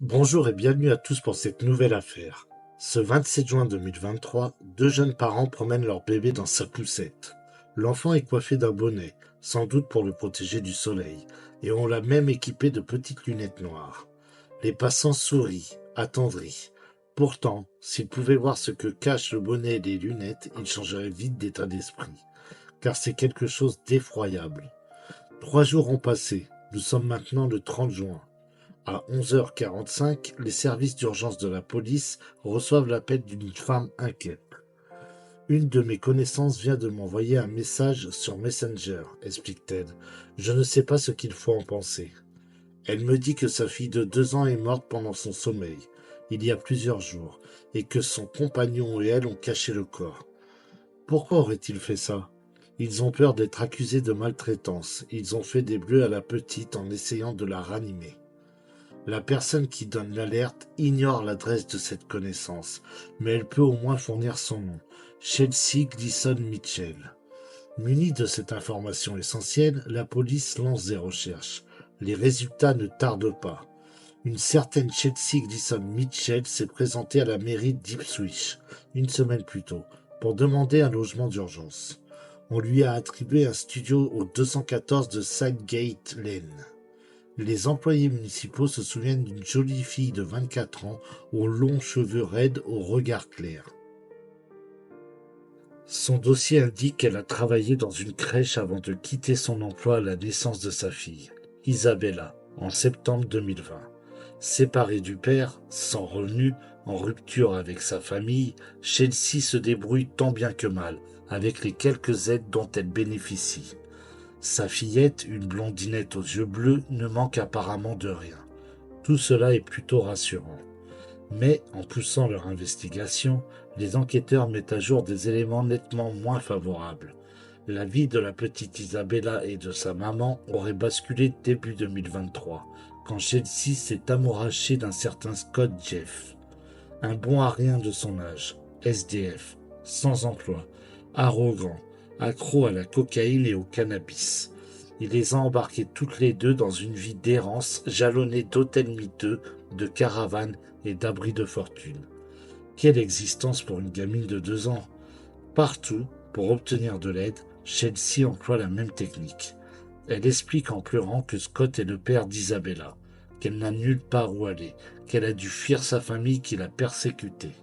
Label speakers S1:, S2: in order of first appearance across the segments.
S1: Bonjour et bienvenue à tous pour cette nouvelle affaire. Ce 27 juin 2023, deux jeunes parents promènent leur bébé dans sa poussette. L'enfant est coiffé d'un bonnet, sans doute pour le protéger du soleil, et on l'a même équipé de petites lunettes noires. Les passants sourient, attendris. Pourtant, s'ils pouvaient voir ce que cachent le bonnet et les lunettes, ils changeraient vite d'état d'esprit, car c'est quelque chose d'effroyable. 3 jours ont passé, nous sommes maintenant le 30 juin. À 11h45, les services d'urgence de la police reçoivent l'appel d'une femme inquiète. Une de mes connaissances vient de m'envoyer un message sur Messenger, explique-t-elle. Je ne sais pas ce qu'il faut en penser. Elle me dit que sa fille de 2 ans est morte pendant son sommeil, il y a plusieurs jours, et que son compagnon et elle ont caché le corps. Pourquoi aurait-il fait ça? Ils ont peur d'être accusés de maltraitance. Ils ont fait des bleus à la petite en essayant de la ranimer. La personne qui donne l'alerte ignore l'adresse de cette connaissance, mais elle peut au moins fournir son nom, Chelsea Gleason Mitchell. Munie de cette information essentielle, la police lance des recherches. Les résultats ne tardent pas. Une certaine Chelsea Gleason Mitchell s'est présentée à la mairie d'Ipswich, une semaine plus tôt, pour demander un logement d'urgence. On lui a attribué un studio au 214 de Sidegate Lane. Les employés municipaux se souviennent d'une jolie fille de 24 ans aux longs cheveux raides au regard clair. Son dossier indique qu'elle a travaillé dans une crèche avant de quitter son emploi à la naissance de sa fille, Isabella, en septembre 2020. Séparée du père, sans revenu, en rupture avec sa famille, Chelsea se débrouille tant bien que mal, avec les quelques aides dont elle bénéficie. Sa fillette, une blondinette aux yeux bleus, ne manque apparemment de rien. Tout cela est plutôt rassurant. Mais, en poussant leur investigation, les enquêteurs mettent à jour des éléments nettement moins favorables. La vie de la petite Isabella et de sa maman aurait basculé début 2023, quand Chelsea s'est amourachée d'un certain Scott Jeff. Un bon à rien de son âge, SDF, sans emploi, arrogant, accro à la cocaïne et au cannabis. Il les a embarquées toutes les deux dans une vie d'errance jalonnée d'hôtels miteux, de caravanes et d'abris de fortune. Quelle existence pour une gamine de 2 ans! Partout, pour obtenir de l'aide, Chelsea emploie la même technique. Elle explique en pleurant que Scott est le père d'Isabella, qu'elle n'a nulle part où aller, qu'elle a dû fuir sa famille qui l'a persécutée.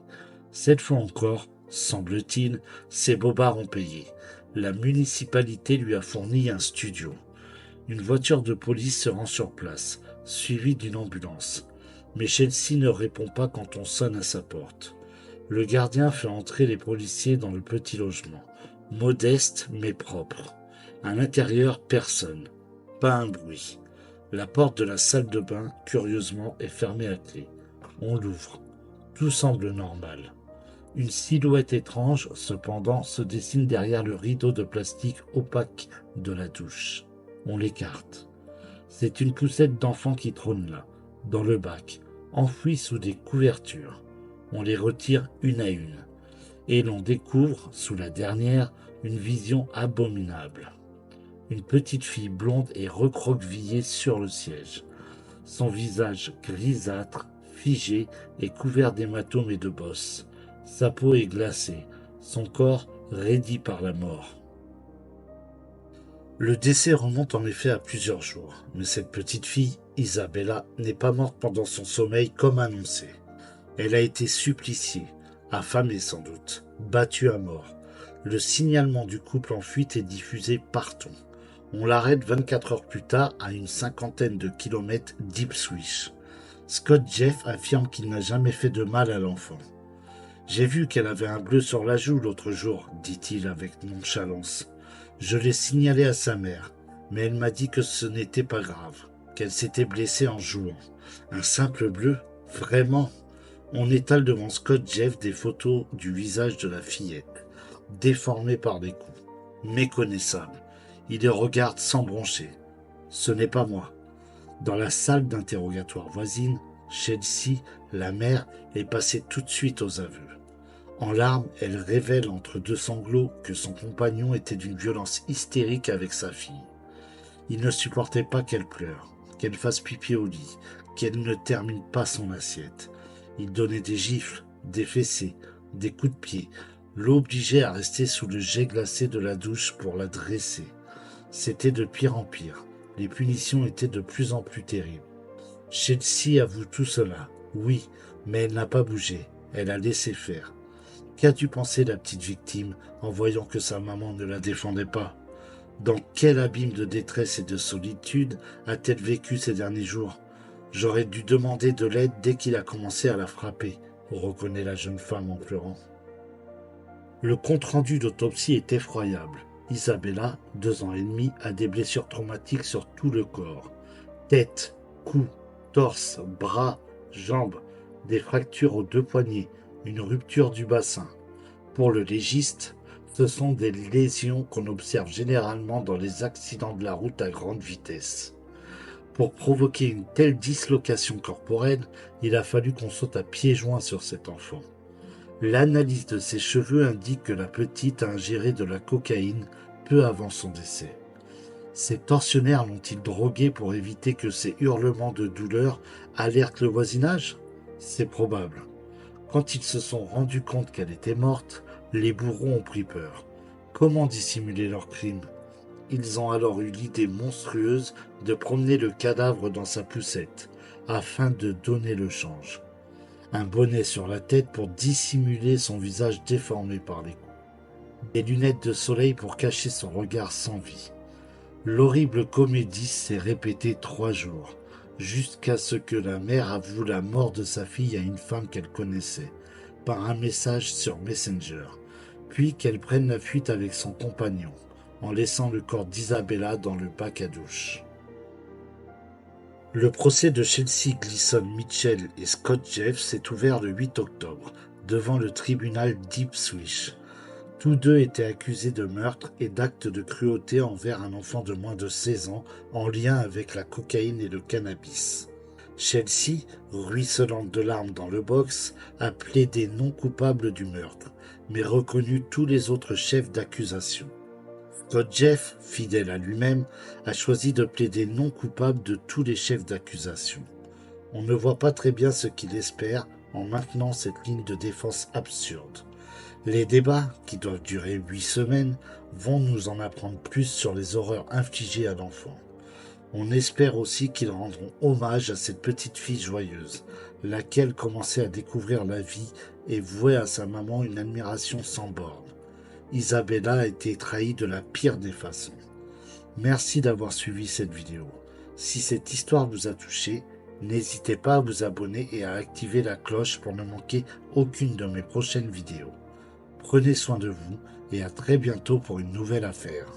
S1: Cette fois encore, semble-t-il, ses bobards ont payé. La municipalité lui a fourni un studio. Une voiture de police se rend sur place, suivie d'une ambulance. Mais Chelsea ne répond pas quand on sonne à sa porte. Le gardien fait entrer les policiers dans le petit logement, modeste mais propre. À l'intérieur, personne. Pas un bruit. La porte de la salle de bain, curieusement, est fermée à clé. On l'ouvre. Tout semble normal. Une silhouette étrange, cependant, se dessine derrière le rideau de plastique opaque de la douche. On l'écarte. C'est une poussette d'enfant qui trône là, dans le bac, enfouie sous des couvertures. On les retire une à une. Et l'on découvre, sous la dernière, une vision abominable. Une petite fille blonde est recroquevillée sur le siège. Son visage grisâtre, figé, est couvert d'hématomes et de bosses. Sa peau est glacée, son corps raidi par la mort. Le décès remonte en effet à plusieurs jours, mais cette petite fille, Isabella, n'est pas morte pendant son sommeil comme annoncé. Elle a été suppliciée, affamée sans doute, battue à mort. Le signalement du couple en fuite est diffusé partout. On l'arrête 24 heures plus tard à une cinquantaine de kilomètres d'Ipswich. Scott Jeff affirme qu'il n'a jamais fait de mal à l'enfant. J'ai vu qu'elle avait un bleu sur la joue l'autre jour, dit-il avec nonchalance. Je l'ai signalé à sa mère, mais elle m'a dit que ce n'était pas grave, qu'elle s'était blessée en jouant. Un simple bleu? Vraiment? On étale devant Scott Jeff des photos du visage de la fillette, déformé par les coups, méconnaissable. Il les regarde sans broncher. Ce n'est pas moi. Dans la salle d'interrogatoire voisine, Chelsea, la mère, est passée tout de suite aux aveux. En larmes, elle révèle entre deux sanglots que son compagnon était d'une violence hystérique avec sa fille. Il ne supportait pas qu'elle pleure, qu'elle fasse pipi au lit, qu'elle ne termine pas son assiette. Il donnait des gifles, des fessées, des coups de pied, l'obligeait à rester sous le jet glacé de la douche pour la dresser. C'était de pire en pire. Les punitions étaient de plus en plus terribles. Chelsea avoue tout cela, oui, mais elle n'a pas bougé, elle a laissé faire. Qu'a dû penser la petite victime en voyant que sa maman ne la défendait pas? Dans quel abîme de détresse et de solitude a-t-elle vécu ces derniers jours? J'aurais dû demander de l'aide dès qu'il a commencé à la frapper, reconnaît la jeune femme en pleurant. Le compte-rendu d'autopsie est effroyable. Isabella, 2 ans et demi, a des blessures traumatiques sur tout le corps. Tête, cou, torse, bras, jambes, des fractures aux 2 poignets, une rupture du bassin. Pour le légiste, ce sont des lésions qu'on observe généralement dans les accidents de la route à grande vitesse. Pour provoquer une telle dislocation corporelle, il a fallu qu'on saute à pieds joints sur cet enfant. L'analyse de ses cheveux indique que la petite a ingéré de la cocaïne peu avant son décès. Ces tortionnaires l'ont-ils droguée pour éviter que ses hurlements de douleur alertent le voisinage? C'est probable. Quand ils se sont rendus compte qu'elle était morte, les bourreaux ont pris peur. Comment dissimuler leur crime? Ils ont alors eu l'idée monstrueuse de promener le cadavre dans sa poussette, afin de donner le change. Un bonnet sur la tête pour dissimuler son visage déformé par les coups. Des lunettes de soleil pour cacher son regard sans vie. L'horrible comédie s'est répétée 3 jours, jusqu'à ce que la mère avoue la mort de sa fille à une femme qu'elle connaissait, par un message sur Messenger, puis qu'elle prenne la fuite avec son compagnon, en laissant le corps d'Isabella dans le bac à douche. Le procès de Chelsea Gleeson Mitchell et Scott Jeff s'est ouvert le 8 octobre, devant le tribunal d'Ipswich. Tous deux étaient accusés de meurtre et d'actes de cruauté envers un enfant de moins de 16 ans en lien avec la cocaïne et le cannabis. Chelsea, ruisselante de larmes dans le box, a plaidé non coupable du meurtre, mais reconnu tous les autres chefs d'accusation. Scott Jeff, fidèle à lui-même, a choisi de plaider non coupable de tous les chefs d'accusation. On ne voit pas très bien ce qu'il espère en maintenant cette ligne de défense absurde. Les débats, qui doivent durer 8 semaines, vont nous en apprendre plus sur les horreurs infligées à l'enfant. On espère aussi qu'ils rendront hommage à cette petite fille joyeuse, laquelle commençait à découvrir la vie et vouait à sa maman une admiration sans borne. Isabella a été trahie de la pire des façons. Merci d'avoir suivi cette vidéo. Si cette histoire vous a touché, n'hésitez pas à vous abonner et à activer la cloche pour ne manquer aucune de mes prochaines vidéos. Prenez soin de vous et à très bientôt pour une nouvelle affaire.